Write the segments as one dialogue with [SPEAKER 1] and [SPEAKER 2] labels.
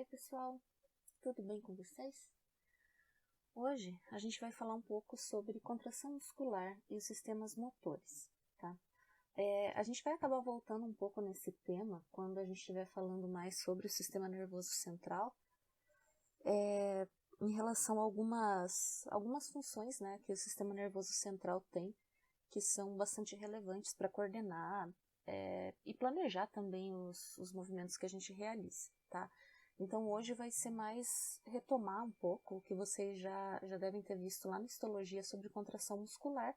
[SPEAKER 1] Oi pessoal, tudo bem com vocês? Hoje a gente vai falar um pouco sobre contração muscular e os sistemas motores, tá? A gente vai acabar voltando um pouco nesse tema quando a gente estiver falando mais sobre o sistema nervoso central, em relação a algumas funções, né, que o sistema nervoso central tem, que são bastante relevantes para coordenar e planejar também os movimentos que a gente realiza, tá? Então hoje vai ser mais retomar um pouco o que vocês já devem ter visto lá na histologia sobre contração muscular,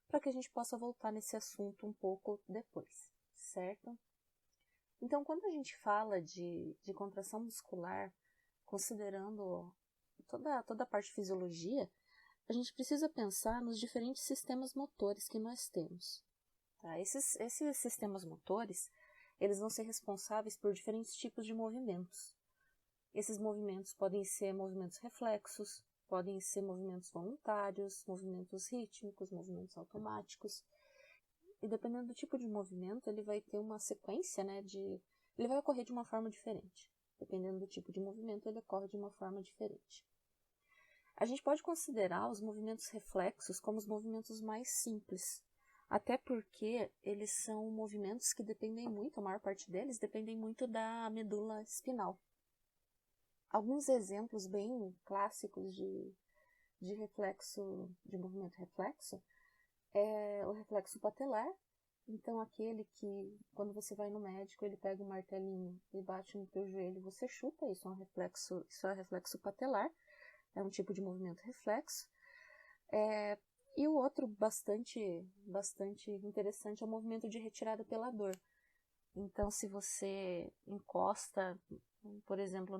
[SPEAKER 1] para que a gente possa voltar nesse assunto um pouco depois, certo? Então quando a gente fala de contração muscular, considerando toda a parte de fisiologia, a gente precisa pensar nos diferentes sistemas motores que nós temos. Tá? Esses sistemas motores, eles vão ser responsáveis por diferentes tipos de movimentos. Esses movimentos podem ser movimentos reflexos, podem ser movimentos voluntários, movimentos rítmicos, movimentos automáticos. E dependendo do tipo de movimento, ele vai ter uma sequência, né, ele vai ocorrer de uma forma diferente. Dependendo do tipo de movimento, ele ocorre de uma forma diferente. A gente pode considerar os movimentos reflexos como os movimentos mais simples, até porque eles são movimentos que dependem muito, a maior parte deles, dependem muito da medula espinal. Alguns exemplos bem clássicos de reflexo, de movimento reflexo, é o reflexo patelar. Então, aquele que, quando você vai no médico, ele pega um martelinho e bate no teu joelho e você chuta, isso é um reflexo patelar, é um tipo de movimento reflexo. E o outro bastante interessante é o movimento de retirada pela dor. Então, se você encosta, por exemplo,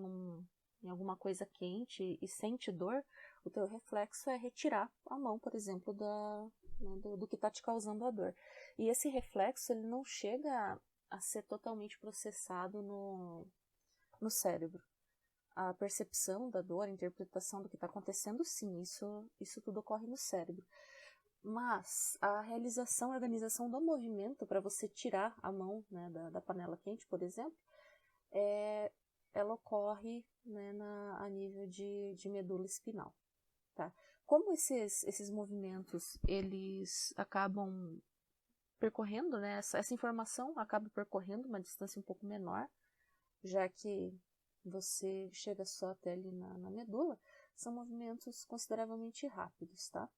[SPEAKER 1] em alguma coisa quente e sente dor, o teu reflexo é retirar a mão, por exemplo, do que está te causando a dor. E esse reflexo ele não chega a ser totalmente processado no cérebro. A percepção da dor, a interpretação do que está acontecendo, sim, isso tudo ocorre no cérebro. Mas a realização e organização do movimento para você tirar a mão, né, da panela quente, por exemplo, ela ocorre, né, a nível de medula espinal. Tá? Como esses movimentos eles acabam percorrendo, né, essa informação acaba percorrendo uma distância um pouco menor, já que você chega só até ali na medula, são movimentos consideravelmente rápidos, tá?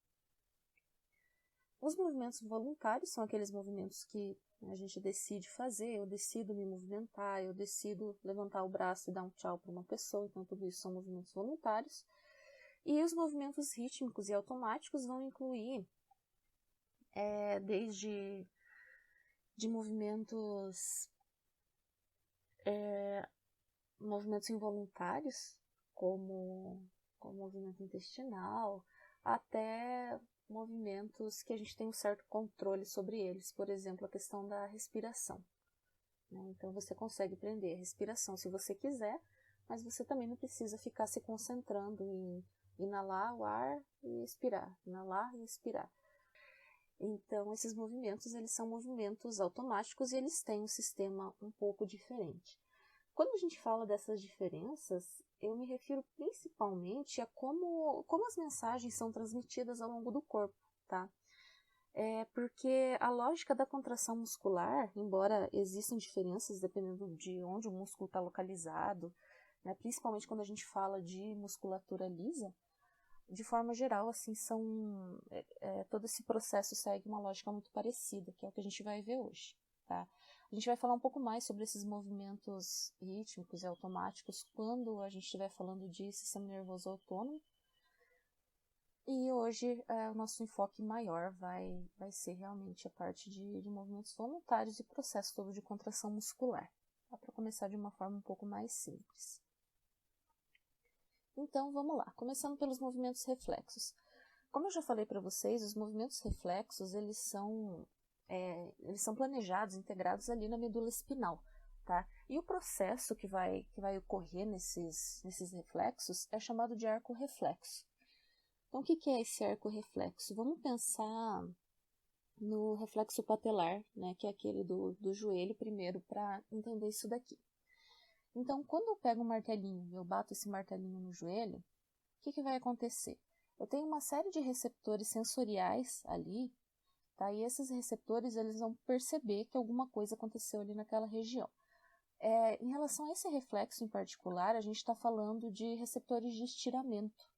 [SPEAKER 1] Os movimentos voluntários são aqueles movimentos que a gente decide fazer, eu decido me movimentar, eu decido levantar o braço e dar um tchau para uma pessoa, então tudo isso são movimentos voluntários. E os movimentos rítmicos e automáticos vão incluir desde de movimentos involuntários, como o movimento intestinal, até movimentos que a gente tem um certo controle sobre eles, por exemplo, a questão da respiração. Então você consegue prender a respiração se você quiser, mas você também não precisa ficar se concentrando em inalar o ar e expirar, inalar e expirar. Então esses movimentos eles são movimentos automáticos e eles têm um sistema um pouco diferente. Quando a gente fala dessas diferenças, eu me refiro principalmente a como as mensagens são transmitidas ao longo do corpo, tá? Porque a lógica da contração muscular, embora existam diferenças dependendo de onde o músculo está localizado, né, principalmente quando a gente fala de musculatura lisa, de forma geral, assim, todo esse processo segue uma lógica muito parecida, que é o que a gente vai ver hoje, tá? A gente vai falar um pouco mais sobre esses movimentos rítmicos e automáticos quando a gente estiver falando de sistema nervoso autônomo. E hoje o nosso enfoque maior vai ser realmente a parte de movimentos voluntários e processo todo de contração muscular. Para começar de uma forma um pouco mais simples. Então vamos lá, começando pelos movimentos reflexos. Como eu já falei para vocês, os movimentos reflexos eles são planejados, integrados ali na medula espinal, tá? E o processo que vai ocorrer nesses reflexos é chamado de arco reflexo. Então, o que é esse arco reflexo? Vamos pensar no reflexo patelar, né, que é aquele do joelho primeiro, para entender isso daqui. Então, quando eu pego um martelinho e eu bato esse martelinho no joelho, o que vai acontecer? Eu tenho uma série de receptores sensoriais ali, tá? E esses receptores eles vão perceber que alguma coisa aconteceu ali naquela região. Em relação a esse reflexo em particular, a gente está falando de receptores de estiramento,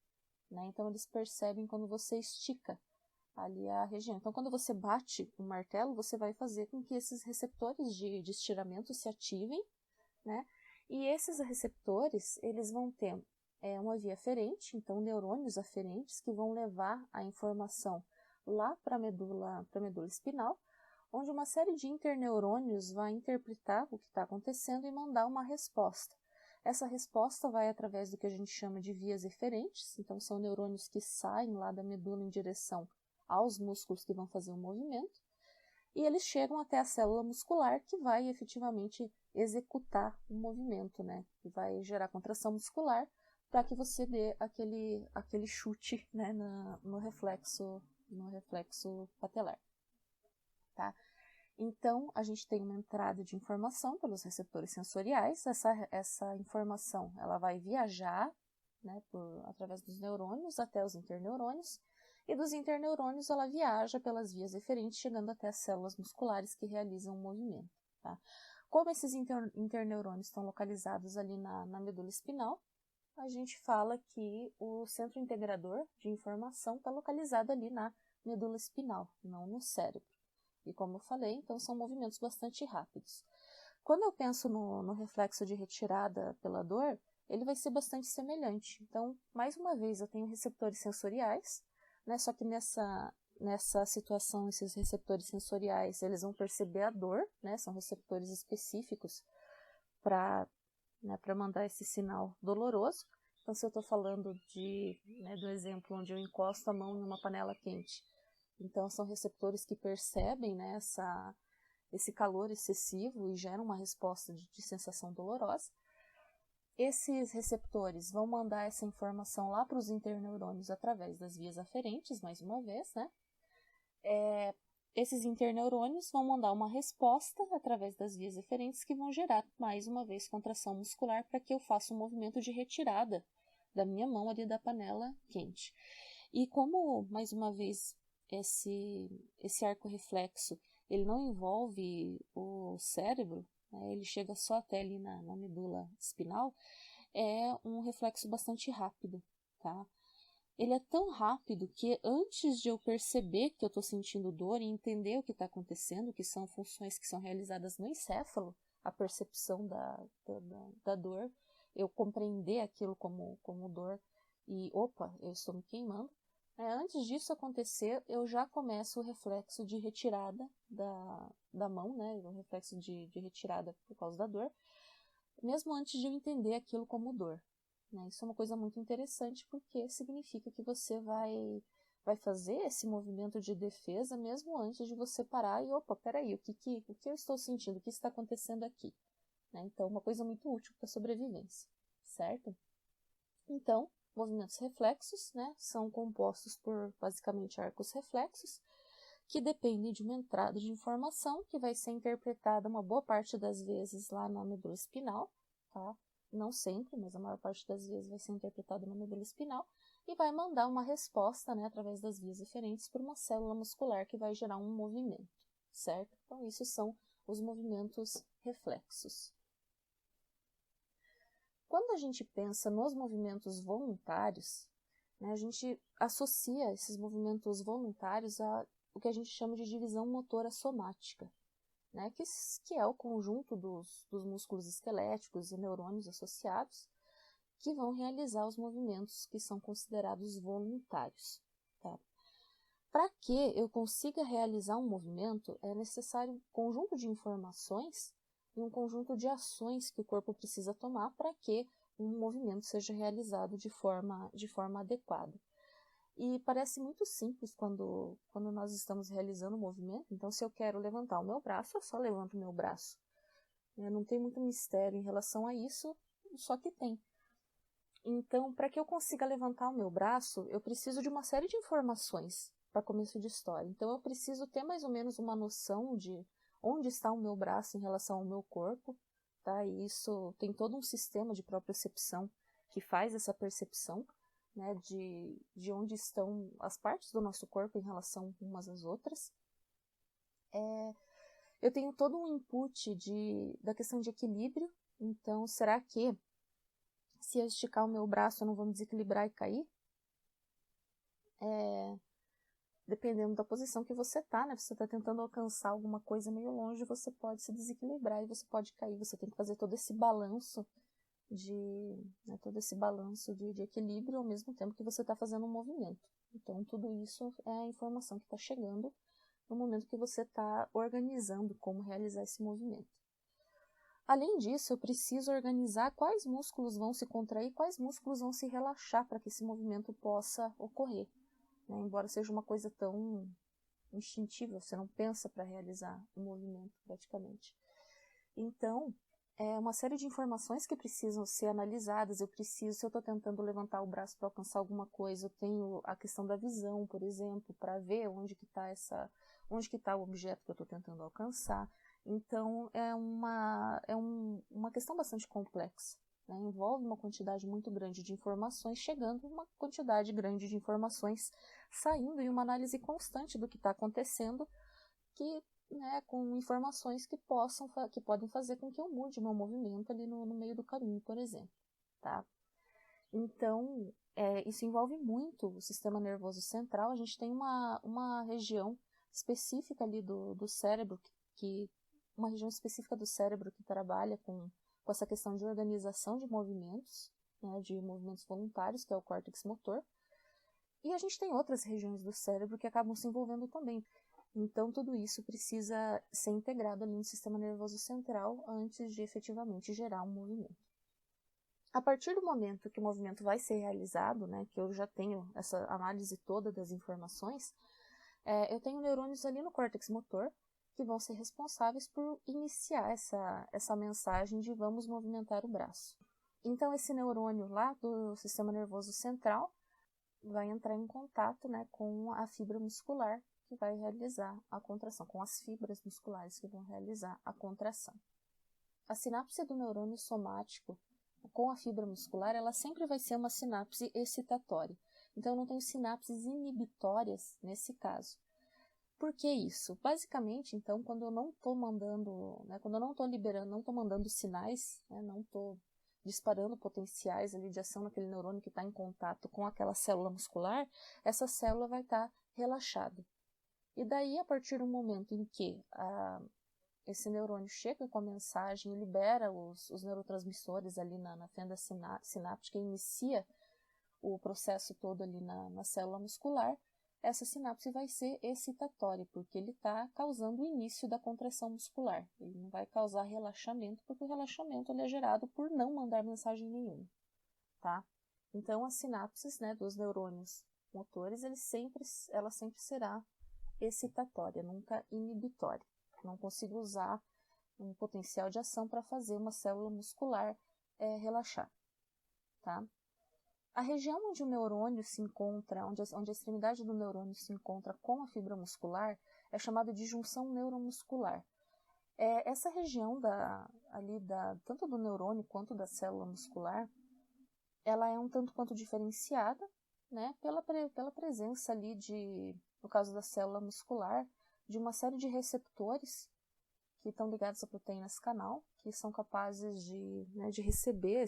[SPEAKER 1] né? Então, eles percebem quando você estica ali a região. Então, quando você bate o martelo, você vai fazer com que esses receptores de estiramento se ativem, né? E esses receptores, eles vão ter uma via aferente, então neurônios aferentes que vão levar a informação lá para a medula espinal, onde uma série de interneurônios vai interpretar o que está acontecendo e mandar uma resposta. Essa resposta vai através do que a gente chama de vias eferentes, então são neurônios que saem lá da medula em direção aos músculos que vão fazer o movimento, e eles chegam até a célula muscular que vai efetivamente executar o movimento, né? Que vai gerar contração muscular para que você dê aquele chute, né, no reflexo patelar. Tá? Então, a gente tem uma entrada de informação pelos receptores sensoriais. Essa informação ela vai viajar, né, através dos neurônios até os interneurônios, e dos interneurônios ela viaja pelas vias eferentes, chegando até as células musculares que realizam o movimento. Tá? Como esses interneurônios estão localizados ali na medula espinal, a gente fala que o centro integrador de informação está localizado ali na medula espinal, não no cérebro. E como eu falei, então são movimentos bastante rápidos. Quando eu penso no reflexo de retirada pela dor, ele vai ser bastante semelhante. Então, mais uma vez, eu tenho receptores sensoriais, né? Só que nessa situação, esses receptores sensoriais, eles vão perceber a dor, né? São receptores específicos para mandar esse sinal doloroso. Então, se eu estou falando do exemplo onde eu encosto a mão em uma panela quente, então são receptores que percebem, né, esse calor excessivo e geram uma resposta de sensação dolorosa. Esses receptores vão mandar essa informação lá para os interneurônios através das vias aferentes, mais uma vez, né? Esses interneurônios vão mandar uma resposta através das vias eferentes que vão gerar, mais uma vez, contração muscular para que eu faça um movimento de retirada da minha mão ali da panela quente. E como, mais uma vez, esse arco reflexo ele não envolve o cérebro, né, ele chega só até ali na medula espinal, é um reflexo bastante rápido, tá? Ele é tão rápido que antes de eu perceber que eu estou sentindo dor e entender o que está acontecendo, que são funções que são realizadas no encéfalo, a percepção da dor, eu compreender aquilo como dor e, opa, eu estou me queimando. Antes disso acontecer, eu já começo o reflexo de retirada da mão, né? O reflexo de retirada por causa da dor, mesmo antes de eu entender aquilo como dor. Né? Isso é uma coisa muito interessante porque significa que você vai fazer esse movimento de defesa mesmo antes de você parar e, opa, peraí, o que eu estou sentindo? O que está acontecendo aqui? Né? Então, uma coisa muito útil para a sobrevivência, certo? Então, movimentos reflexos, né, são compostos por, basicamente, arcos reflexos, que dependem de uma entrada de informação que vai ser interpretada uma boa parte das vezes lá na medula espinal, tá? Não sempre, mas a maior parte das vezes vai ser interpretada na medula espinal e vai mandar uma resposta, né, através das vias eferentes para uma célula muscular que vai gerar um movimento, certo? Então, isso são os movimentos reflexos. Quando a gente pensa nos movimentos voluntários, né, a gente associa esses movimentos voluntários a o que a gente chama de divisão motora somática, né, que é o conjunto dos músculos esqueléticos e neurônios associados que vão realizar os movimentos que são considerados voluntários. Tá? Para que eu consiga realizar um movimento, é necessário um conjunto de informações e um conjunto de ações que o corpo precisa tomar para que um movimento seja realizado de forma adequada. E parece muito simples quando nós estamos realizando um movimento. Então, se eu quero levantar o meu braço, eu só levanto o meu braço. Não tem muito mistério em relação a isso, só que tem. Então, para que eu consiga levantar o meu braço, eu preciso de uma série de informações para começo de história. Então, eu preciso ter mais ou menos uma noção de onde está o meu braço em relação ao meu corpo, tá? E isso tem todo um sistema de propriocepção que faz essa percepção, né, de onde estão as partes do nosso corpo em relação umas às outras. Eu tenho todo um input da questão de equilíbrio, então será que se eu esticar o meu braço eu não vou me desequilibrar e cair? Dependendo da posição que você tá, né? Você tá tentando alcançar alguma coisa meio longe, você pode se desequilibrar e você pode cair. Você tem que fazer todo esse balanço de equilíbrio ao mesmo tempo que você está fazendo um movimento. Então, tudo isso é a informação que está chegando no momento que você está organizando como realizar esse movimento. Além disso, eu preciso organizar quais músculos vão se contrair, quais músculos vão se relaxar para que esse movimento possa ocorrer. Né? Embora seja uma coisa tão instintiva, você não pensa para realizar o movimento praticamente. Então, é uma série de informações que precisam ser analisadas. Se eu estou tentando levantar o braço para alcançar alguma coisa, eu tenho a questão da visão, por exemplo, para ver onde que está o objeto que eu estou tentando alcançar. Então, é uma questão bastante complexa. Né? Envolve uma quantidade muito grande de informações chegando, uma quantidade grande de informações saindo e uma análise constante do que está acontecendo, que, né, com informações que podem fazer com que eu mude meu movimento ali no meio do caminho, por exemplo. Tá? Então, isso envolve muito o sistema nervoso central. A gente tem uma região específica ali do cérebro, uma região específica do cérebro que trabalha com essa questão de organização de movimentos, né, de movimentos voluntários, que é o córtex motor. E a gente tem outras regiões do cérebro que acabam se envolvendo também. Então, tudo isso precisa ser integrado ali no sistema nervoso central antes de efetivamente gerar um movimento. A partir do momento que o movimento vai ser realizado, né, que eu já tenho essa análise toda das informações, eu tenho neurônios ali no córtex motor que vão ser responsáveis por iniciar essa mensagem de vamos movimentar o braço. Então, esse neurônio lá do sistema nervoso central vai entrar em contato, né, com a fibra muscular que vai realizar a contração, com as fibras musculares que vão realizar a contração. A sinapse do neurônio somático com a fibra muscular, ela sempre vai ser uma sinapse excitatória. Então, eu não tenho sinapses inibitórias nesse caso. Por que isso? Basicamente, então, quando eu não estou mandando, né, quando eu não estou liberando, não estou mandando sinais, né, não estou disparando potenciais ali de ação naquele neurônio que está em contato com aquela célula muscular, essa célula vai estar relaxada. E daí, a partir do momento em que esse neurônio chega com a mensagem, libera os neurotransmissores ali na fenda sináptica e inicia o processo todo ali na célula muscular, essa sinapse vai ser excitatória, porque ele está causando o início da contração muscular. Ele não vai causar relaxamento, porque o relaxamento ele é gerado por não mandar mensagem nenhuma. Tá? Então, as sinapses, né, dos neurônios motores, ela sempre será excitatória, nunca inibitória. Não consigo usar um potencial de ação para fazer uma célula muscular relaxar. Tá? A região onde o neurônio se encontra, onde a extremidade do neurônio se encontra com a fibra muscular, é chamada de junção neuromuscular. Essa região tanto do neurônio quanto da célula muscular, ela é um tanto quanto diferenciada, né, pela presença ali no caso da célula muscular, de uma série de receptores que estão ligados a proteínas canal, que são capazes de receber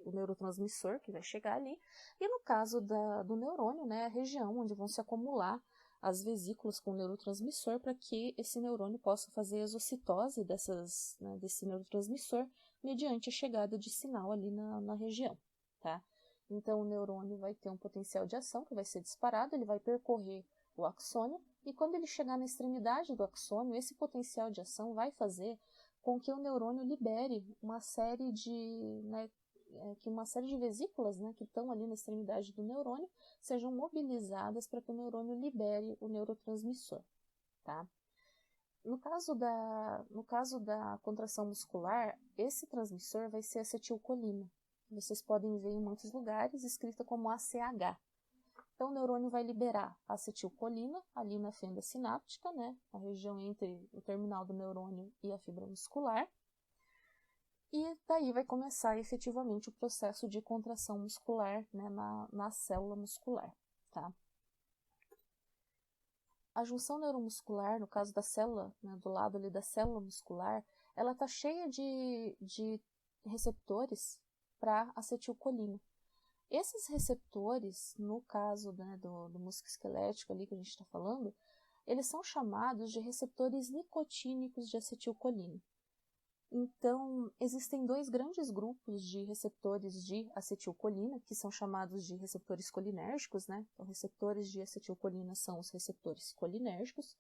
[SPEAKER 1] o neurotransmissor que vai chegar ali. E no caso do neurônio, né, a região onde vão se acumular as vesículas com o neurotransmissor para que esse neurônio possa fazer exocitose desse neurotransmissor mediante a chegada de sinal ali na região. Tá? Então, o neurônio vai ter um potencial de ação que vai ser disparado, ele vai percorrer o axônio, e quando ele chegar na extremidade do axônio, esse potencial de ação vai fazer com que o neurônio libere uma série de vesículas, né, que estão ali na extremidade do neurônio sejam mobilizadas para que o neurônio libere o neurotransmissor. Tá? No caso da contração muscular, esse transmissor vai ser acetilcolina. Vocês podem ver em muitos lugares escrita como ACH. Então, o neurônio vai liberar acetilcolina ali na fenda sináptica, né, a região entre o terminal do neurônio e a fibra muscular. E daí vai começar efetivamente o processo de contração muscular, né, na célula muscular, tá? A junção neuromuscular, no caso da célula, né, do lado ali da célula muscular, ela está cheia de receptores para acetilcolina. Esses receptores, no caso, né, do músculo esquelético ali que a gente está falando, eles são chamados de receptores nicotínicos de acetilcolina. Então, existem dois grandes grupos de receptores de acetilcolina, que são chamados de receptores colinérgicos, né? Então, receptores de acetilcolina são os receptores colinérgicos.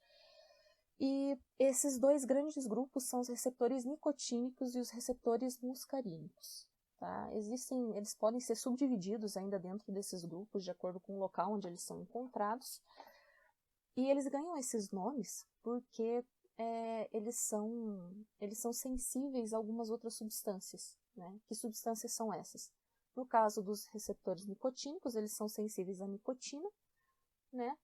[SPEAKER 1] E esses dois grandes grupos são os receptores nicotínicos e os receptores muscarínicos. Tá? Eles podem ser subdivididos ainda dentro desses grupos, de acordo com o local onde eles são encontrados. E eles ganham esses nomes porque eles são sensíveis a algumas outras substâncias, né? Que substâncias são essas? No caso dos receptores nicotínicos, eles são sensíveis à nicotina, né?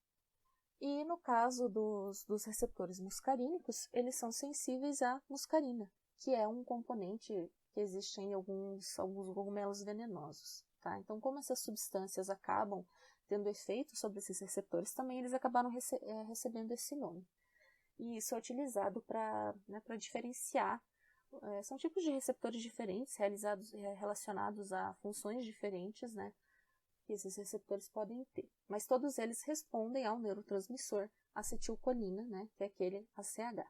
[SPEAKER 1] E no caso dos receptores muscarínicos, eles são sensíveis à muscarina, que é um componente que existe em alguns cogumelos venenosos, tá? Então, como essas substâncias acabam tendo efeito sobre esses receptores, também eles acabaram recebendo esse nome. E isso é utilizado para diferenciar. São tipos de receptores diferentes, relacionados a funções diferentes, né, que esses receptores podem ter. Mas todos eles respondem ao neurotransmissor acetilcolina, né, que é aquele ACH.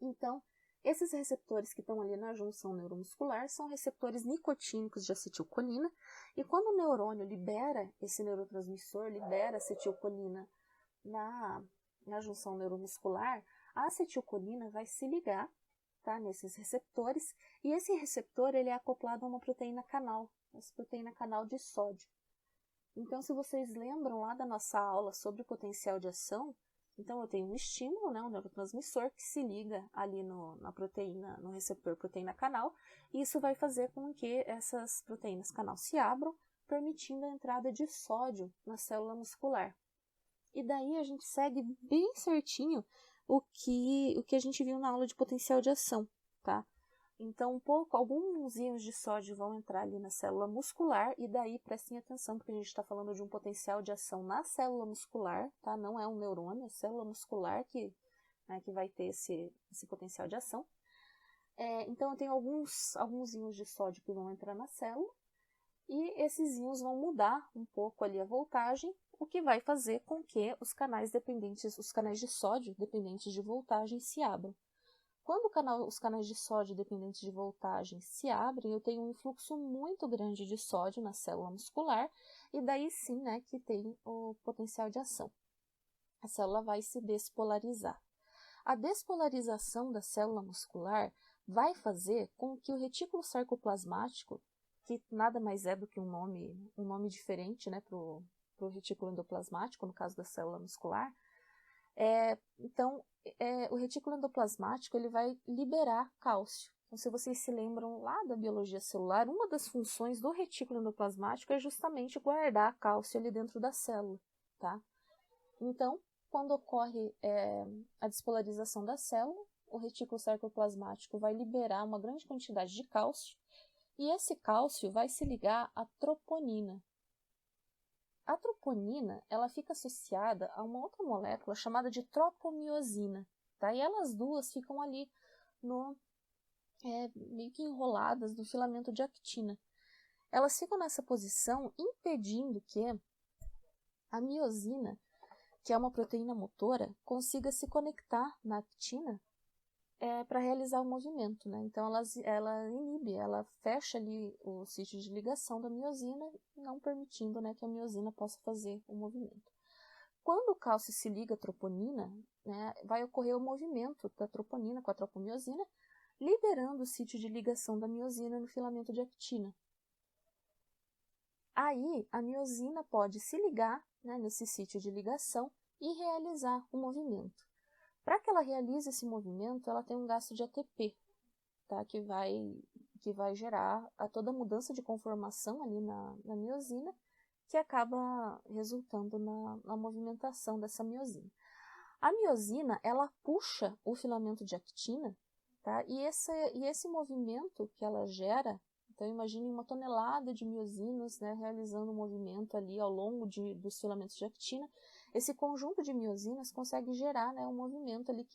[SPEAKER 1] Então, esses receptores que estão ali na junção neuromuscular são receptores nicotínicos de acetilcolina, e quando o neurônio libera esse neurotransmissor, libera acetilcolina na junção neuromuscular, a acetilcolina vai se ligar, tá, nesses receptores, e esse receptor ele é acoplado a uma proteína canal, essa proteína canal de sódio. Então, se vocês lembram lá da nossa aula sobre potencial de ação, então eu tenho um estímulo, né, um neurotransmissor que se liga ali na proteína, no receptor proteína canal, e isso vai fazer com que essas proteínas canal se abram, permitindo a entrada de sódio na célula muscular. E daí a gente segue bem certinho o que a gente viu na aula de potencial de ação, tá? Então, alguns íons de sódio vão entrar ali na célula muscular, e daí prestem atenção, porque a gente está falando de um potencial de ação na célula muscular, tá? Não é um neurônio, é célula muscular que vai ter esse potencial de ação. Então, eu tenho alguns íons de sódio que vão entrar na célula, e esses íons vão mudar um pouco ali a voltagem, o que vai fazer com que os canais de sódio dependentes de voltagem se abram. Quando os canais de sódio dependentes de voltagem se abrem, eu tenho um influxo muito grande de sódio na célula muscular, e daí sim, né, que tem o potencial de ação. A célula vai se despolarizar. A despolarização da célula muscular vai fazer com que o retículo sarcoplasmático, que nada mais é do que um nome diferente, né, para o retículo endoplasmático, no caso da célula muscular. Então, o retículo endoplasmático ele vai liberar cálcio. Então, se vocês se lembram lá da biologia celular, uma das funções do retículo endoplasmático é justamente guardar cálcio ali dentro da célula, tá? Então, quando ocorre a despolarização da célula, o retículo sarcoplasmático vai liberar uma grande quantidade de cálcio, e esse cálcio vai se ligar à troponina. A troponina ela fica associada a uma outra molécula chamada de tropomiosina, tá? E elas duas ficam ali meio que enroladas no filamento de actina. Elas ficam nessa posição impedindo que a miosina, que é uma proteína motora, consiga se conectar na actina para realizar o movimento, né? Então ela inibe, ela fecha ali o sítio de ligação da miosina, não permitindo, né, que a miosina possa fazer o movimento. Quando o cálcio se liga à troponina, né, vai ocorrer o movimento da troponina com a tropomiosina, liberando o sítio de ligação da miosina no filamento de actina. Aí a miosina pode se ligar, né, nesse sítio de ligação e realizar o movimento. Para que ela realize esse movimento, ela tem um gasto de ATP, tá? que vai gerar toda a mudança de conformação ali na miosina, que acaba resultando na movimentação dessa miosina. A miosina, ela puxa o filamento de actina tá? E esse movimento que ela gera, então imagine uma tonelada de miosinas, né, realizando um movimento ali ao longo dos filamentos de actina. Esse conjunto de miosinas consegue gerar, né, um movimento ali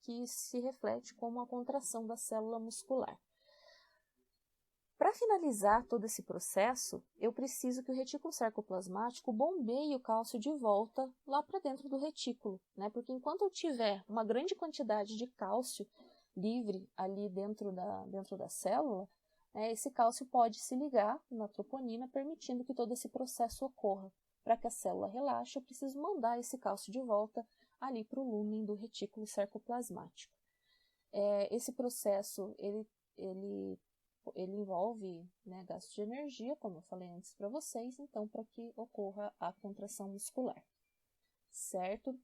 [SPEAKER 1] que se reflete como a contração da célula muscular. Para finalizar todo esse processo, eu preciso que o retículo sarcoplasmático bombeie o cálcio de volta lá para dentro do retículo, né? Porque enquanto eu tiver uma grande quantidade de cálcio livre ali dentro da célula, né, esse cálcio pode se ligar na troponina, permitindo que todo esse processo ocorra. Para que a célula relaxe, eu preciso mandar esse cálcio de volta ali para o lúmen do retículo sarcoplasmático. Esse processo, ele envolve, né, gasto de energia, como eu falei antes para vocês, então para que ocorra a contração muscular, certo?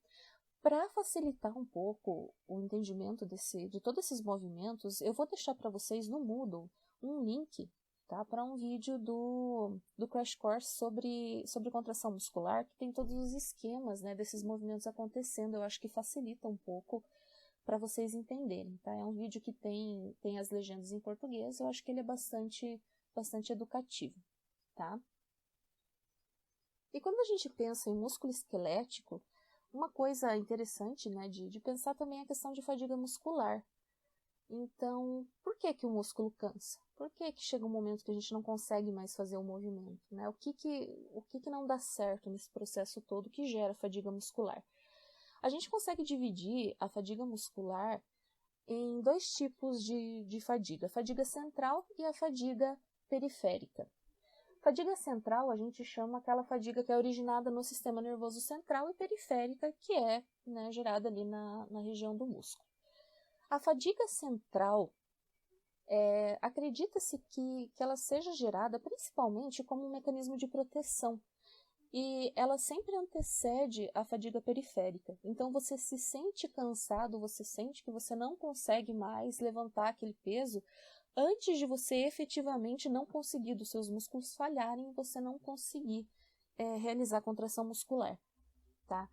[SPEAKER 1] Para facilitar um pouco o entendimento de todos esses movimentos, eu vou deixar para vocês no Moodle um link, tá, para um vídeo do Crash Course sobre contração muscular, que tem todos os esquemas, né, desses movimentos acontecendo. Eu acho que facilita um pouco para vocês entenderem, tá? É um vídeo que tem as legendas em português, eu acho que ele é bastante educativo, tá? E quando a gente pensa em músculo esquelético, uma coisa interessante, né, de pensar também é a questão de fadiga muscular. Então, por que o músculo cansa? Por que chega um momento que a gente não consegue mais fazer o movimento, né? O que não dá certo nesse processo todo que gera fadiga muscular? A gente consegue dividir a fadiga muscular em dois tipos de fadiga, a fadiga central e a fadiga periférica. Fadiga central a gente chama aquela fadiga que é originada no sistema nervoso central, e periférica, que é, né, gerada ali na região do músculo. A fadiga central, acredita-se que ela seja gerada principalmente como um mecanismo de proteção, e ela sempre antecede a fadiga periférica. Então você se sente cansado, você sente que você não consegue mais levantar aquele peso antes de você efetivamente não conseguir, dos seus músculos falharem e você não conseguir realizar a contração muscular, tá?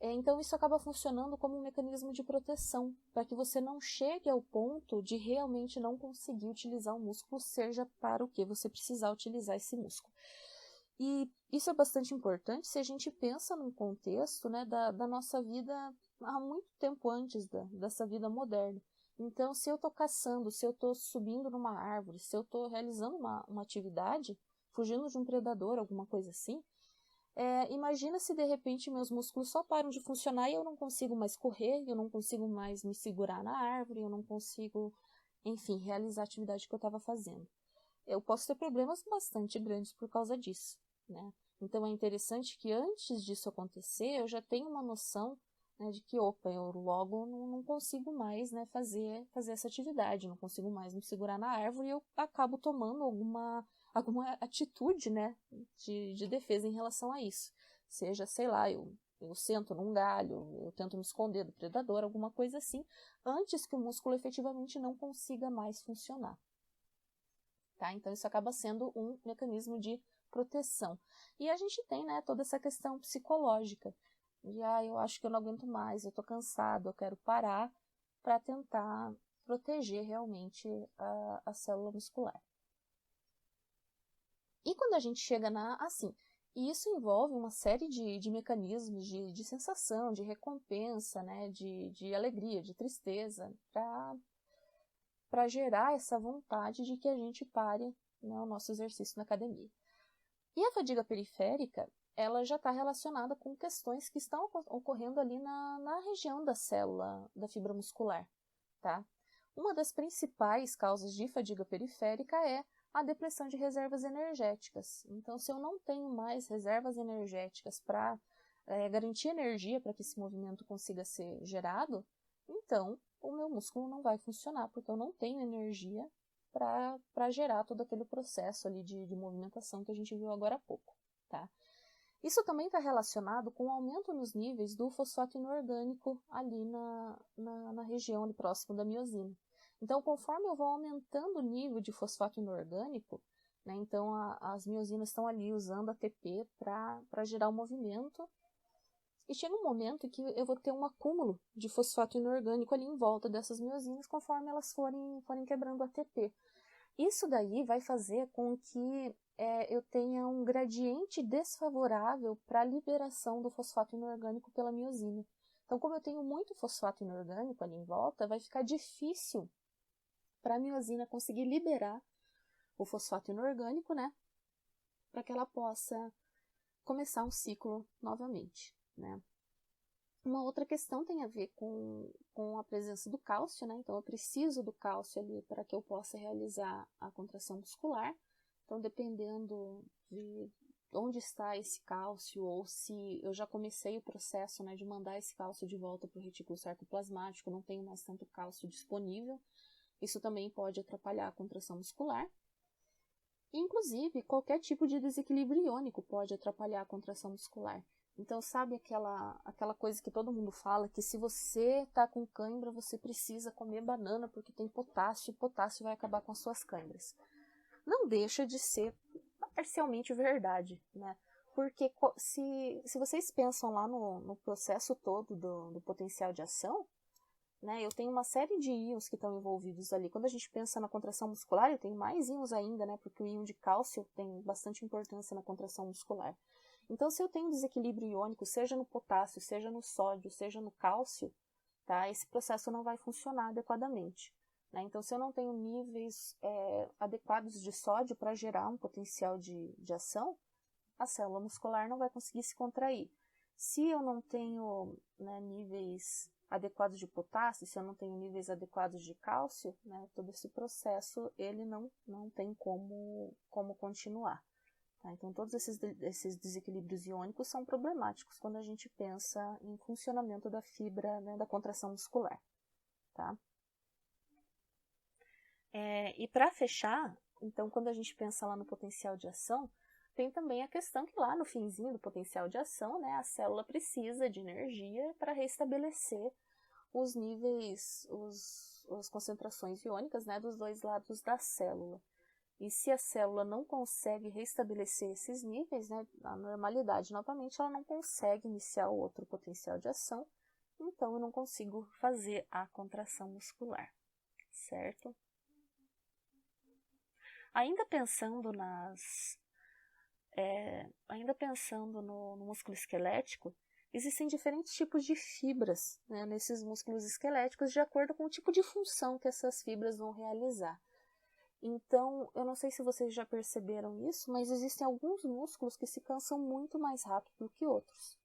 [SPEAKER 1] Então isso acaba funcionando como um mecanismo de proteção, para que você não chegue ao ponto de realmente não conseguir utilizar o músculo, seja para o que você precisar utilizar esse músculo. E isso é bastante importante se a gente pensa num contexto, né, da nossa vida há muito tempo antes dessa vida moderna. Então, se eu estou caçando, se eu estou subindo numa árvore, se eu estou realizando uma atividade, fugindo de um predador, alguma coisa assim, imagina se de repente meus músculos só param de funcionar e eu não consigo mais correr, eu não consigo mais me segurar na árvore, eu não consigo, enfim, realizar a atividade que eu estava fazendo. Eu posso ter problemas bastante grandes por causa disso, né? Então é interessante que antes disso acontecer, eu já tenho uma noção, né, de que, eu logo não consigo mais, né, fazer essa atividade, não consigo mais me segurar na árvore, e eu acabo tomando alguma atitude, né, de defesa em relação a isso. Seja, sei lá, eu sento num galho, eu tento me esconder do predador, alguma coisa assim, antes que o músculo efetivamente não consiga mais funcionar. Tá? Então isso acaba sendo um mecanismo de proteção. E a gente tem, né, toda essa questão psicológica de, eu acho que eu não aguento mais, eu estou cansado, eu quero parar, para tentar proteger realmente a célula muscular. E quando a gente chega e isso envolve uma série de mecanismos de sensação, de recompensa, né, de alegria, de tristeza, para gerar essa vontade de que a gente pare, né, o nosso exercício na academia. E a fadiga periférica, ela já está relacionada com questões que estão ocorrendo ali na região da célula da fibra muscular, tá? Uma das principais causas de fadiga periférica é a depressão de reservas energéticas. Então, se eu não tenho mais reservas energéticas para garantir energia para que esse movimento consiga ser gerado, então o meu músculo não vai funcionar, porque eu não tenho energia para gerar todo aquele processo ali de movimentação que a gente viu agora há pouco, tá? Isso também está relacionado com o aumento nos níveis do fosfato inorgânico ali na região ali próximo da miosina. Então, conforme eu vou aumentando o nível de fosfato inorgânico, né, então as miosinas estão ali usando ATP para gerar o movimento, E chega um momento que eu vou ter um acúmulo de fosfato inorgânico ali em volta dessas miosinas conforme elas forem quebrando ATP. Isso daí vai fazer com que eu tenha um gradiente desfavorável para a liberação do fosfato inorgânico pela miosina. Então, como eu tenho muito fosfato inorgânico ali em volta, vai ficar difícil para a miosina conseguir liberar o fosfato inorgânico, né? Para que ela possa começar um ciclo novamente, né? Uma outra questão tem a ver com a presença do cálcio, né? Então, eu preciso do cálcio ali para que eu possa realizar a contração muscular. Então, dependendo de onde está esse cálcio, ou se eu já comecei o processo, né, de mandar esse cálcio de volta para o retículo sarcoplasmático, não tenho mais tanto cálcio disponível, isso também pode atrapalhar a contração muscular. Inclusive, qualquer tipo de desequilíbrio iônico pode atrapalhar a contração muscular. Então, sabe aquela coisa que todo mundo fala, que se você está com cãibra, você precisa comer banana porque tem potássio, e potássio vai acabar com as suas cãibras. Não deixa de ser parcialmente verdade, né? Porque se vocês pensam lá no processo todo do potencial de ação, né, eu tenho uma série de íons que estão envolvidos ali. Quando a gente pensa na contração muscular, eu tenho mais íons ainda, né? Porque o íon de cálcio tem bastante importância na contração muscular. Então, se eu tenho desequilíbrio iônico, seja no potássio, seja no sódio, seja no cálcio, tá, esse processo não vai funcionar adequadamente, né? Então, se eu não tenho níveis adequados de sódio para gerar um potencial de ação, a célula muscular não vai conseguir se contrair. Se eu não tenho, né, níveis adequados de potássio, se eu não tenho níveis adequados de cálcio, né, todo esse processo ele não tem como continuar. Tá? Então, todos esses desequilíbrios iônicos são problemáticos quando a gente pensa em funcionamento da fibra, né, da contração muscular. Tá? E para fechar, então, quando a gente pensa lá no potencial de ação, tem também a questão que lá no finzinho do potencial de ação, né, a célula precisa de energia para restabelecer os níveis, as concentrações iônicas, né, dos dois lados da célula. E se a célula não consegue restabelecer esses níveis, né, a normalidade novamente, ela não consegue iniciar o outro potencial de ação, então eu não consigo fazer a contração muscular, certo? Ainda pensando no músculo esquelético, existem diferentes tipos de fibras, né, nesses músculos esqueléticos de acordo com o tipo de função que essas fibras vão realizar. Então, eu não sei se vocês já perceberam isso, mas existem alguns músculos que se cansam muito mais rápido que outros.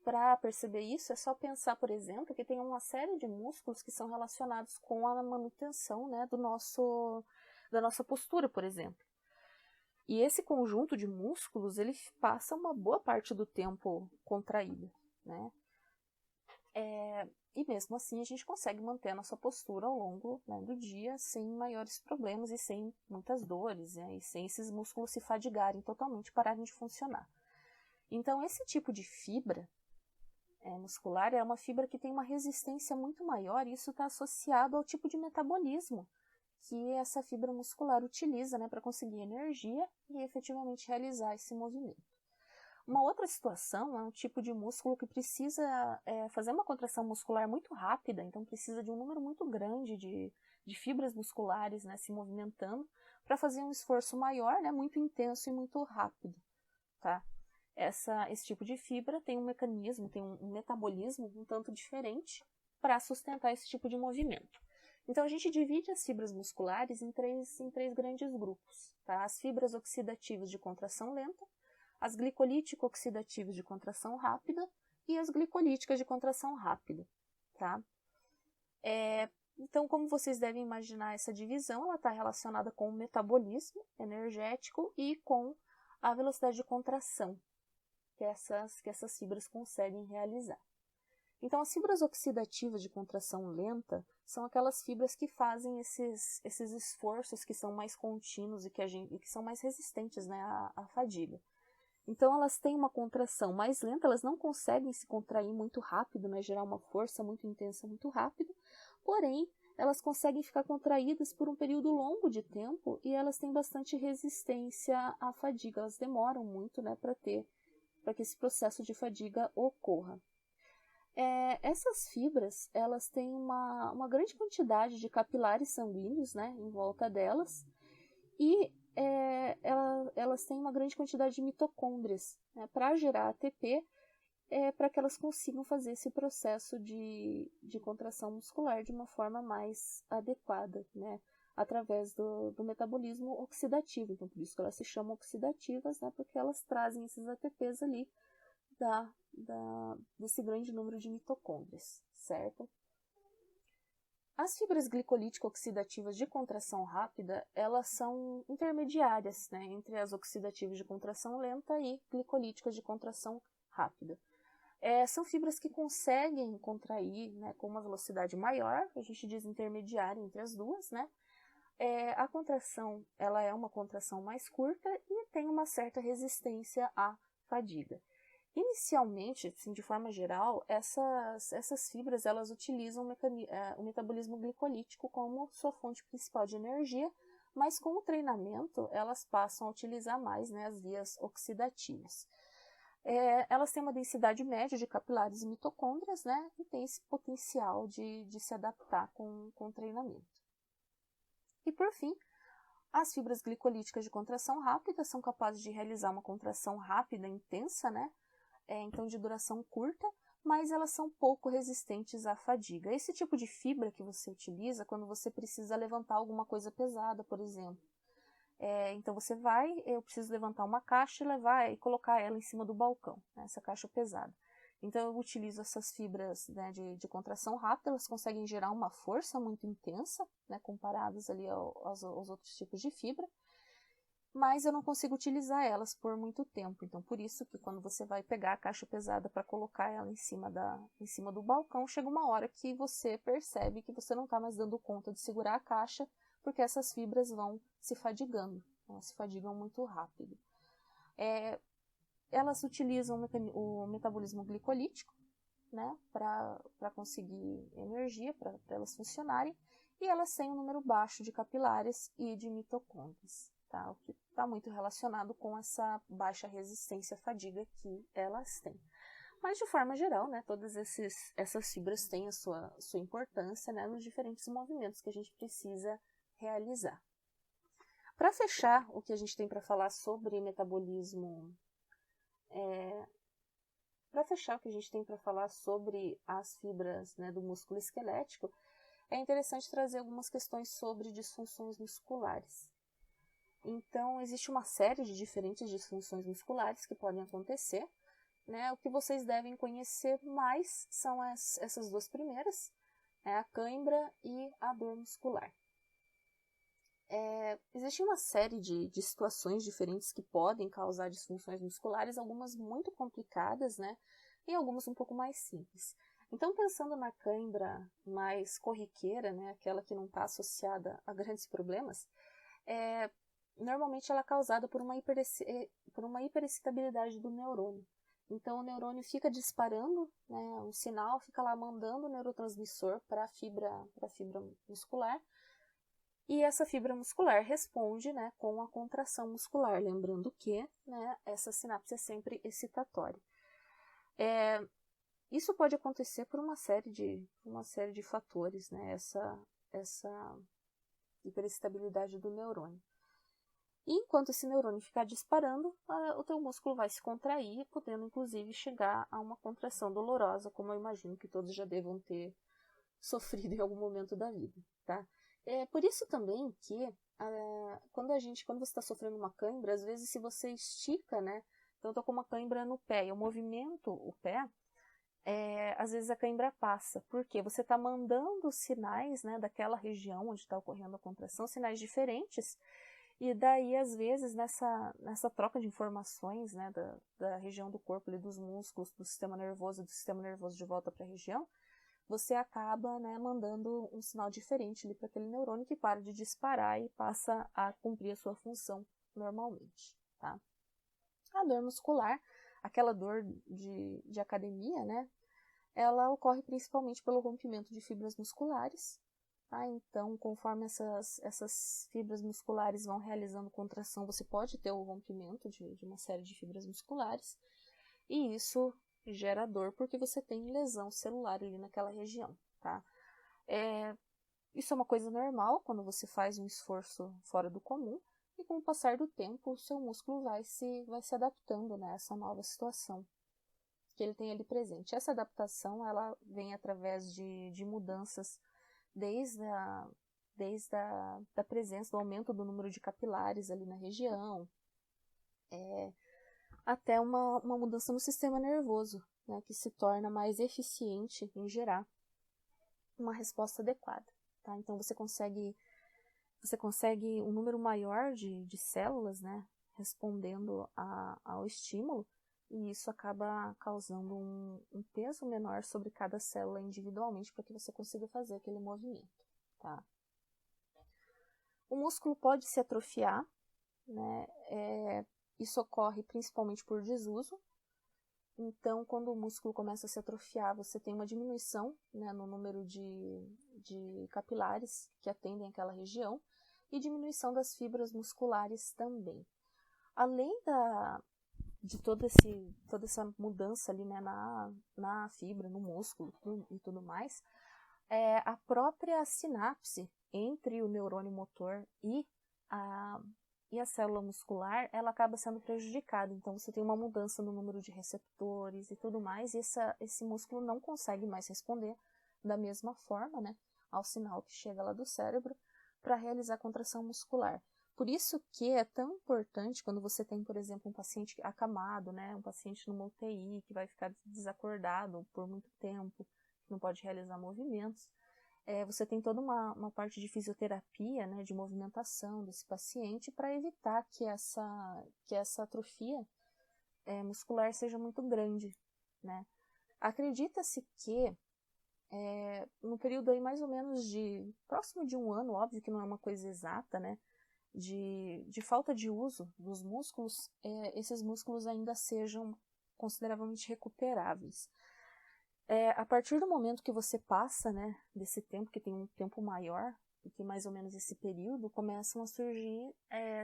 [SPEAKER 1] Para perceber isso, é só pensar, por exemplo, que tem uma série de músculos que são relacionados com a manutenção, né, da nossa postura, por exemplo. E esse conjunto de músculos, ele passa uma boa parte do tempo contraído, né? E mesmo assim a gente consegue manter a nossa postura ao longo, né, do dia sem maiores problemas e sem muitas dores, né, e sem esses músculos se fadigarem totalmente, pararem de funcionar. Então esse tipo de fibra muscular é uma fibra que tem uma resistência muito maior e isso está associado ao tipo de metabolismo que essa fibra muscular utiliza, né, para conseguir energia e efetivamente realizar esse movimento. Uma outra situação é um tipo de músculo que precisa fazer uma contração muscular muito rápida, então precisa de um número muito grande de fibras musculares, né, se movimentando para fazer um esforço maior, né, muito intenso e muito rápido. Tá? Esse tipo de fibra tem um mecanismo, tem um metabolismo um tanto diferente para sustentar esse tipo de movimento. Então a gente divide as fibras musculares em três grandes grupos. Tá? As fibras oxidativas de contração lenta, as glicolítico-oxidativas de contração rápida e as glicolíticas de contração rápida. Tá? Então, como vocês devem imaginar, essa divisão ela está relacionada com o metabolismo energético e com a velocidade de contração que essas fibras conseguem realizar. Então, as fibras oxidativas de contração lenta são aquelas fibras que fazem esses esforços que são mais contínuos e que são mais resistentes, né, à fadiga. Então, elas têm uma contração mais lenta, elas não conseguem se contrair muito rápido, né, gerar uma força muito intensa muito rápido, porém, elas conseguem ficar contraídas por um período longo de tempo e elas têm bastante resistência à fadiga, elas demoram muito, né, para ter para que esse processo de fadiga ocorra. Essas fibras, elas têm uma grande quantidade de capilares sanguíneos, né, em volta delas, e elas têm uma grande quantidade de mitocôndrias, né, para gerar ATP, para que elas consigam fazer esse processo de contração muscular de uma forma mais adequada, né, através do metabolismo oxidativo. Então, por isso que elas se chamam oxidativas, né, porque elas trazem esses ATPs ali desse grande número de mitocôndrias, certo? As fibras glicolítico-oxidativas de contração rápida, elas são intermediárias, né, entre as oxidativas de contração lenta e glicolíticas de contração rápida. São fibras que conseguem contrair, né, com uma velocidade maior, a gente diz intermediária entre as duas, né? A contração, ela é uma contração mais curta e tem uma certa resistência à fadiga. Inicialmente, assim, de forma geral, essas fibras elas utilizam o metabolismo glicolítico como sua fonte principal de energia, mas com o treinamento elas passam a utilizar mais, né, as vias oxidativas. Elas têm uma densidade média de capilares e mitocôndrias, né, e tem esse potencial de se adaptar com o treinamento. E por fim, as fibras glicolíticas de contração rápida são capazes de realizar uma contração rápida, intensa, né, então de duração curta, mas elas são pouco resistentes à fadiga. Esse tipo de fibra que você utiliza quando você precisa levantar alguma coisa pesada, por exemplo. Então você eu preciso levantar uma caixa e levar e colocar ela em cima do balcão, né, essa caixa pesada. Então eu utilizo essas fibras, né, de contração rápida, elas conseguem gerar uma força muito intensa, né, comparadas ali aos outros tipos de fibra, mas eu não consigo utilizar elas por muito tempo. Então por isso que quando você vai pegar a caixa pesada para colocar ela em cima do balcão, chega uma hora que você percebe que você não está mais dando conta de segurar a caixa, porque essas fibras vão se fadigando, elas se fadigam muito rápido. Elas utilizam o metabolismo glicolítico, né, para conseguir energia, para elas funcionarem, e elas têm um número baixo de capilares e de mitocôndrias, tá? O que está muito relacionado com essa baixa resistência à fadiga que elas têm. Mas, de forma geral, né, todas essas fibras têm a sua importância, né, nos diferentes movimentos que a gente precisa realizar. Para fechar o que a gente tem para falar sobre metabolismo, as fibras, né, do músculo esquelético, é interessante trazer algumas questões sobre disfunções musculares. Então, existe uma série de diferentes disfunções musculares que podem acontecer, né? O que vocês devem conhecer mais são essas duas primeiras, a cãibra e a dor muscular. Existe uma série de situações diferentes que podem causar disfunções musculares, algumas muito complicadas, né, e algumas um pouco mais simples. Então, pensando na cãibra mais corriqueira, né, aquela que não está associada a grandes problemas, normalmente ela é causada por uma hiperexcitabilidade do neurônio. Então, o neurônio fica disparando, né, um sinal, fica lá mandando o neurotransmissor para a fibra muscular, e essa fibra muscular responde, né, com a contração muscular, lembrando que, né, essa sinapse é sempre excitatória. Isso pode acontecer por uma série de fatores, né, essa hiperexcitabilidade do neurônio. E enquanto esse neurônio ficar disparando, o teu músculo vai se contrair, podendo inclusive chegar a uma contração dolorosa, como eu imagino que todos já devam ter sofrido em algum momento da vida, tá? Por isso também que quando você está sofrendo uma cãibra, às vezes se você estica, né? Então eu tô com uma cãibra no pé, eu movimento o pé, às vezes a cãibra passa, porque você está mandando sinais, né, daquela região onde está ocorrendo a contração, sinais diferentes, e daí às vezes nessa troca de informações, né, da região do corpo, ali, dos músculos, do sistema nervoso de volta para a região, você acaba, né, mandando um sinal diferente para aquele neurônio que para de disparar e passa a cumprir a sua função normalmente, tá? A dor muscular, aquela dor de academia, né, ela ocorre principalmente pelo rompimento de fibras musculares, tá? Então, conforme essas fibras musculares vão realizando contração, você pode ter o rompimento de uma série de fibras musculares. e isso gera dor porque você tem lesão celular ali naquela região, tá? Isso é uma coisa normal quando você faz um esforço fora do comum, e com o passar do tempo o seu músculo vai se adaptando, né, a essa nova situação que ele tem ali presente. Essa adaptação ela vem através de mudanças desde da presença, do aumento do número de capilares ali na região, até uma mudança no sistema nervoso, né, que se torna mais eficiente em gerar uma resposta adequada. Tá? Então você consegue um número maior de células, né, respondendo ao estímulo, e isso acaba causando um peso menor sobre cada célula individualmente para que você consiga fazer aquele movimento. Tá? O músculo pode se atrofiar, né, isso ocorre principalmente por desuso. Então, quando o músculo começa a se atrofiar, você tem uma diminuição, né, no número de capilares que atendem aquela região, e diminuição das fibras musculares também. Além de toda essa mudança ali, né, na fibra, no músculo e tudo mais, a própria sinapse entre o neurônio motor e a célula muscular, ela acaba sendo prejudicada. Então, você tem uma mudança no número de receptores e tudo mais, e esse músculo não consegue mais responder da mesma forma, né, ao sinal que chega lá do cérebro para realizar a contração muscular. Por isso que é tão importante quando você tem, por exemplo, um paciente acamado, né, um paciente numa UTI que vai ficar desacordado por muito tempo, que não pode realizar movimentos. Você tem toda uma parte de fisioterapia, né, de movimentação desse paciente para evitar que essa atrofia muscular seja muito grande, né. Acredita-se que no período aí mais ou menos próximo de um ano, óbvio que não é uma coisa exata, né, de falta de uso dos músculos, esses músculos ainda sejam consideravelmente recuperáveis. A partir do momento que você passa, né, desse tempo, que tem um tempo maior, do que mais ou menos esse período, começam a surgir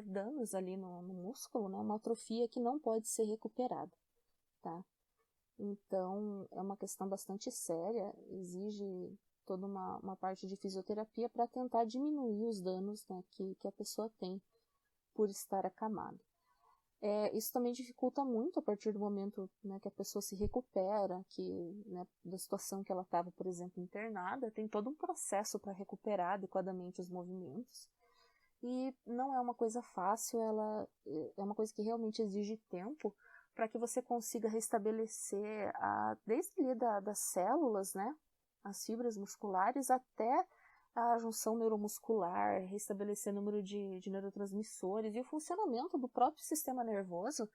[SPEAKER 1] danos ali no músculo, né, uma atrofia que não pode ser recuperada, tá? Então, é uma questão bastante séria, exige toda uma parte de fisioterapia para tentar diminuir os danos, né, que a pessoa tem por estar acamada. Isso também dificulta muito a partir do momento, né, que a pessoa se recupera, né, da situação que ela estava, por exemplo, internada, tem todo um processo para recuperar adequadamente os movimentos. E não é uma coisa fácil, ela é uma coisa que realmente exige tempo para que você consiga restabelecer desde ali das células, né, as fibras musculares, até a junção neuromuscular, restabelecer o número de neurotransmissores e o funcionamento do próprio sistema nervoso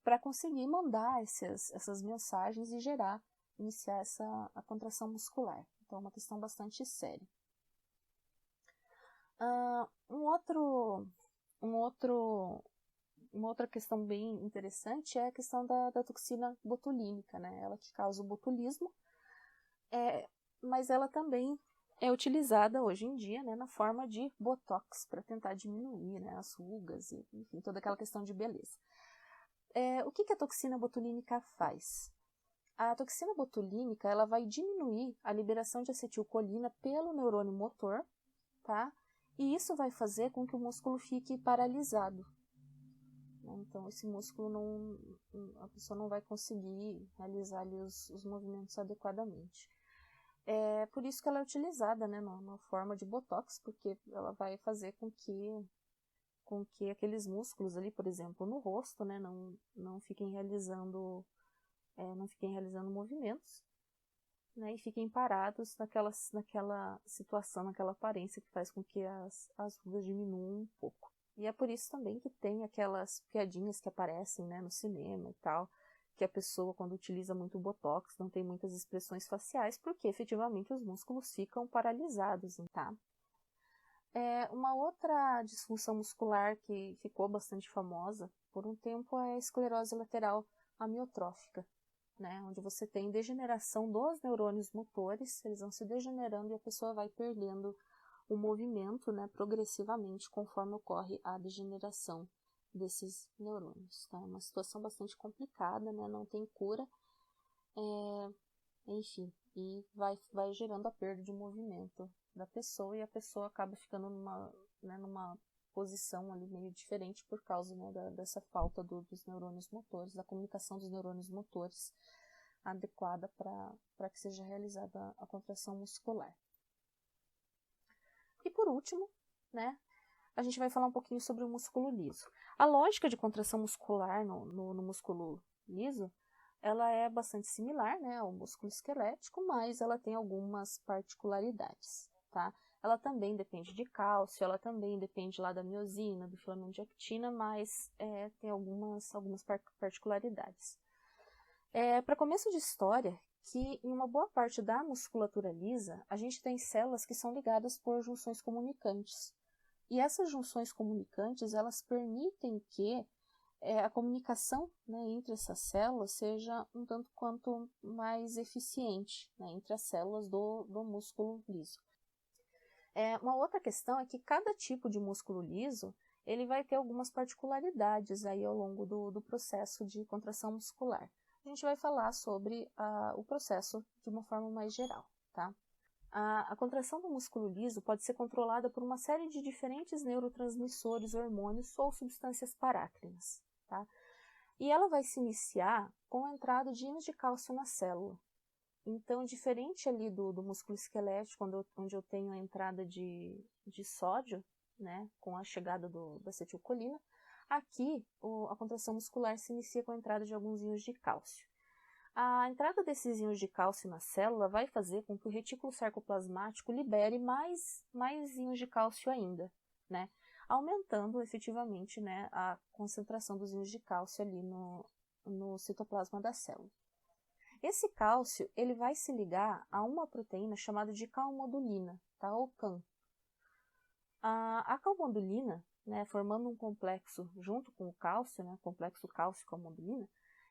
[SPEAKER 1] para conseguir mandar essas mensagens e iniciar a contração muscular. Então, é uma questão bastante séria. Uma outra questão bem interessante é a questão da toxina botulínica, né? Ela que causa o botulismo, mas ela também é utilizada hoje em dia, né, na forma de botox, para tentar diminuir, né, as rugas e, enfim, toda aquela questão de beleza. O que a toxina botulínica faz? A toxina botulínica ela vai diminuir a liberação de acetilcolina pelo neurônio motor, tá? E isso vai fazer com que o músculo fique paralisado. Então, esse músculo a pessoa não vai conseguir realizar ali os movimentos adequadamente. Por isso que ela é utilizada, né, numa forma de botox, porque ela vai fazer com que aqueles músculos ali, por exemplo, no rosto, né, não fiquem realizando movimentos, né, e fiquem parados naquela situação, naquela aparência que faz com que as rugas diminuam um pouco. E é por isso também que tem aquelas piadinhas que aparecem, né, no cinema e tal, que a pessoa, quando utiliza muito botox, não tem muitas expressões faciais, porque efetivamente os músculos ficam paralisados, tá? Uma outra disfunção muscular que ficou bastante famosa por um tempo é a esclerose lateral amiotrófica, né? Onde você tem degeneração dos neurônios motores, eles vão se degenerando e a pessoa vai perdendo o movimento, né, progressivamente, conforme ocorre a degeneração desses neurônios, tá? É uma situação bastante complicada, né? Não tem cura, enfim, e vai gerando a perda de movimento da pessoa, e a pessoa acaba ficando numa posição ali meio diferente por causa, né, dessa falta dos neurônios motores, da comunicação dos neurônios motores adequada para que seja realizada a contração muscular. E por último, né, a gente vai falar um pouquinho sobre o músculo liso. A lógica de contração muscular no músculo liso, ela é bastante similar, né, ao músculo esquelético, mas ela tem algumas particularidades, tá? Ela também depende de cálcio, ela também depende lá da miosina, do filamento de actina, mas tem algumas particularidades. Para começo de história, que em uma boa parte da musculatura lisa, a gente tem células que são ligadas por junções comunicantes. E essas junções comunicantes, elas permitem que a comunicação, né, entre essas células seja um tanto quanto mais eficiente, né, entre as células do músculo liso. Uma outra questão é que cada tipo de músculo liso ele vai ter algumas particularidades aí ao longo do processo de contração muscular. A gente vai falar sobre o processo de uma forma mais geral, tá? A contração do músculo liso pode ser controlada por uma série de diferentes neurotransmissores, hormônios ou substâncias parácrinas, tá? E ela vai se iniciar com a entrada de íons de cálcio na célula. Então, diferente ali do músculo esquelético, onde eu tenho a entrada de sódio, né, com a chegada da acetilcolina, aqui a contração muscular se inicia com a entrada de alguns íons de cálcio. A entrada desses íons de cálcio na célula vai fazer com que o retículo sarcoplasmático libere mais íons de cálcio ainda, né, aumentando efetivamente, né, a concentração dos íons de cálcio ali no citoplasma da célula. Esse cálcio ele vai se ligar a uma proteína chamada de calmodulina, tá? Ou CAM. A calmodulina, né, formando um complexo junto com o cálcio, né, complexo cálcio-calmodulina,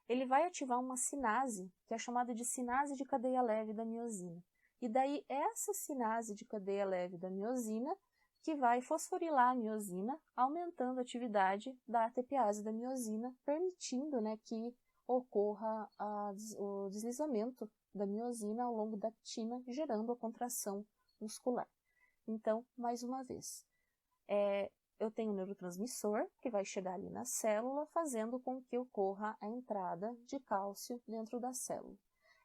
[SPEAKER 1] ele vai ativar uma sinase, que é chamada de sinase de cadeia leve da miosina. E daí essa sinase de cadeia leve da miosina que vai fosforilar a miosina, aumentando a atividade da ATPase da miosina, permitindo, né, que ocorra o deslizamento da miosina ao longo da actina, gerando a contração muscular. Então, mais uma vez, eu tenho um neurotransmissor que vai chegar ali na célula, fazendo com que ocorra a entrada de cálcio dentro da célula.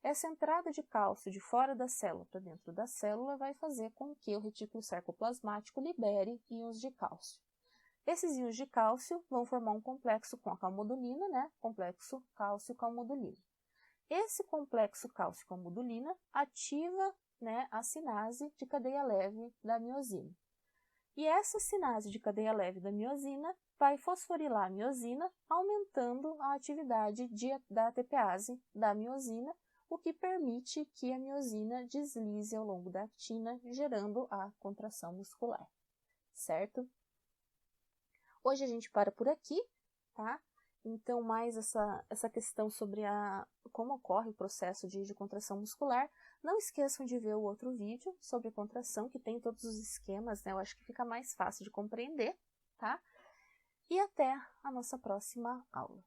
[SPEAKER 1] Essa entrada de cálcio de fora da célula para dentro da célula vai fazer com que o retículo sarcoplasmático libere íons de cálcio. Esses íons de cálcio vão formar um complexo com a calmodulina, né? Complexo cálcio-calmodulina. Esse complexo cálcio-calmodulina ativa, né, a sinase de cadeia leve da miosina. E essa sinase de cadeia leve da miosina vai fosforilar a miosina, aumentando a atividade da ATPase da miosina, o que permite que a miosina deslize ao longo da actina, gerando a contração muscular, certo? Hoje a gente para por aqui, tá? Então, mais essa questão sobre como ocorre o processo de contração muscular. Não esqueçam de ver o outro vídeo sobre a contração, que tem todos os esquemas, né? Eu acho que fica mais fácil de compreender, tá? E até a nossa próxima aula.